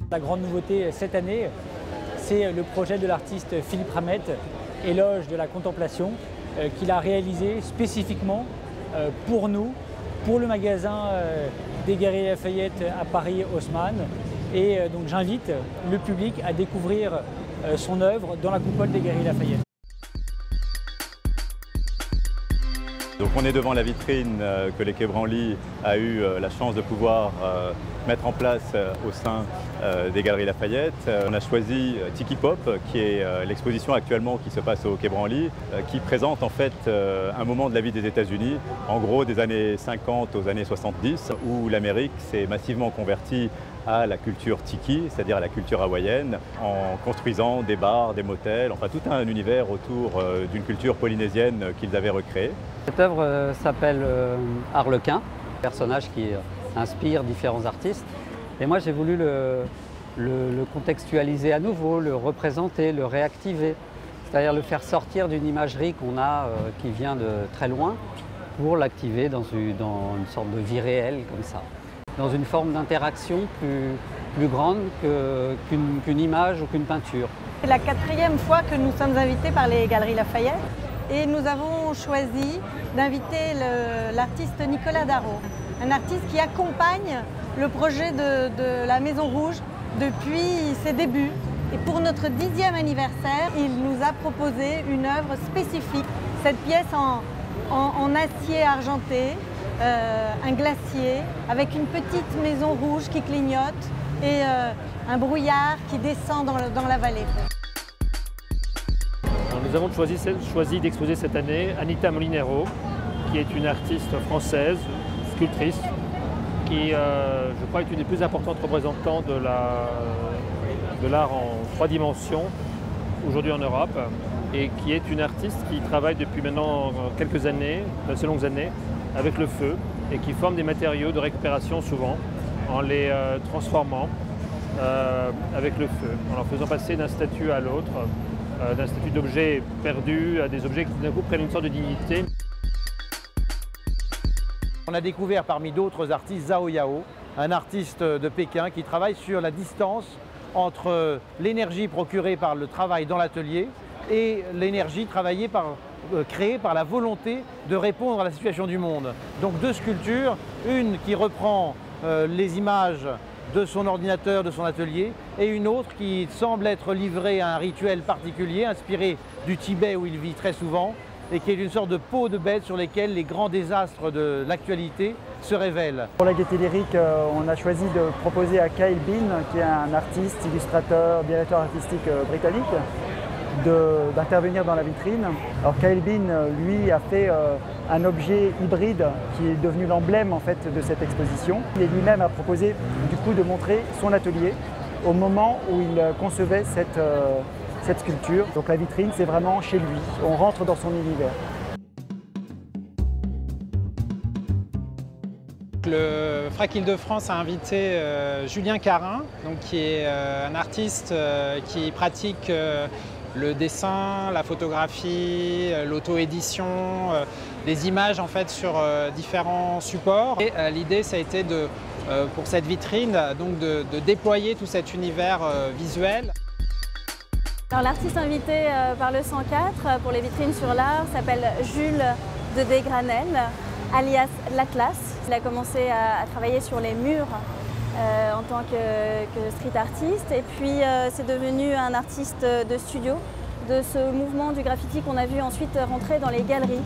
La grande nouveauté cette année, c'est le projet de l'artiste Philippe Ramette, Éloge de la contemplation, qu'il a réalisé spécifiquement pour nous, pour le magasin des Galeries Lafayette à Paris Haussmann. Et donc j'invite le public à découvrir son œuvre dans la coupole des Galeries Lafayette. Donc on est devant la vitrine que les Quai Branly a eu la chance de pouvoir mettre en place au sein des Galeries Lafayette. On a choisi Tiki Pop, qui est l'exposition actuellement qui se passe au Quai Branly, qui présente en fait un moment de la vie des États-Unis, en gros des années 50 aux années 70, où l'Amérique s'est massivement convertie à la culture tiki, c'est-à-dire à la culture hawaïenne, en construisant des bars, des motels, enfin tout un univers autour d'une culture polynésienne qu'ils avaient recréée. Cette œuvre s'appelle Harlequin, personnage qui inspire différents artistes. Et moi j'ai voulu le contextualiser à nouveau, le représenter, le réactiver, c'est-à-dire le faire sortir d'une imagerie qu'on a qui vient de très loin pour l'activer dans une sorte de vie réelle comme ça, dans une forme d'interaction plus grande qu'une image ou qu'une peinture. C'est la 4e fois que nous sommes invités par les Galeries Lafayette et nous avons choisi d'inviter l'artiste Nicolas Darro, un artiste qui accompagne le projet de la Maison Rouge depuis ses débuts. Et pour notre 10e anniversaire, il nous a proposé une œuvre spécifique, cette pièce en acier argenté, un glacier avec une petite maison rouge qui clignote et un brouillard qui descend dans la vallée. Nous avons choisi d'exposer cette année Anita Molinero, qui est une artiste française, sculptrice, qui je crois est une des plus importantes représentantes de l'art en 3 dimensions aujourd'hui en Europe, et qui est une artiste qui travaille depuis maintenant quelques années, assez longues années, avec le feu, et qui forme des matériaux de récupération souvent, en les transformant avec le feu, en leur faisant passer d'un statut à l'autre, d'un statut d'objet perdu à des objets qui d'un coup prennent une sorte de dignité. On a découvert parmi d'autres artistes Zhao Yao, un artiste de Pékin qui travaille sur la distance entre l'énergie procurée par le travail dans l'atelier et l'énergie créée par la volonté de répondre à la situation du monde. Donc 2 sculptures, une qui reprend les images de son ordinateur, de son atelier, et une autre qui semble être livrée à un rituel particulier, inspiré du Tibet où il vit très souvent, et qui est une sorte de peau de bête sur lesquelles les grands désastres de l'actualité se révèlent. Pour la Gaîté Lyrique, on a choisi de proposer à Kyle Bean, qui est un artiste, illustrateur, directeur artistique britannique, d'intervenir dans la vitrine. Alors Kyle Bean, lui, a fait un objet hybride qui est devenu l'emblème en fait de cette exposition. Et lui-même a proposé du coup de montrer son atelier au moment où il concevait cette sculpture. Donc la vitrine, c'est vraiment chez lui. On rentre dans son univers. Le FRAC Île-de-France a invité Julien Carin, donc, qui est un artiste qui pratique le dessin, la photographie, l'auto-édition, des images en fait sur différents supports. Et l'idée, ça a été pour cette vitrine donc de déployer tout cet univers visuel. L'artiste invité par le 104 pour les vitrines sur l'art s'appelle Jules de Desgranel, alias l'Atlas. Il a commencé à travailler sur les murs en tant que street artiste, et puis c'est devenu un artiste de studio de ce mouvement du graffiti qu'on a vu ensuite rentrer dans les galeries.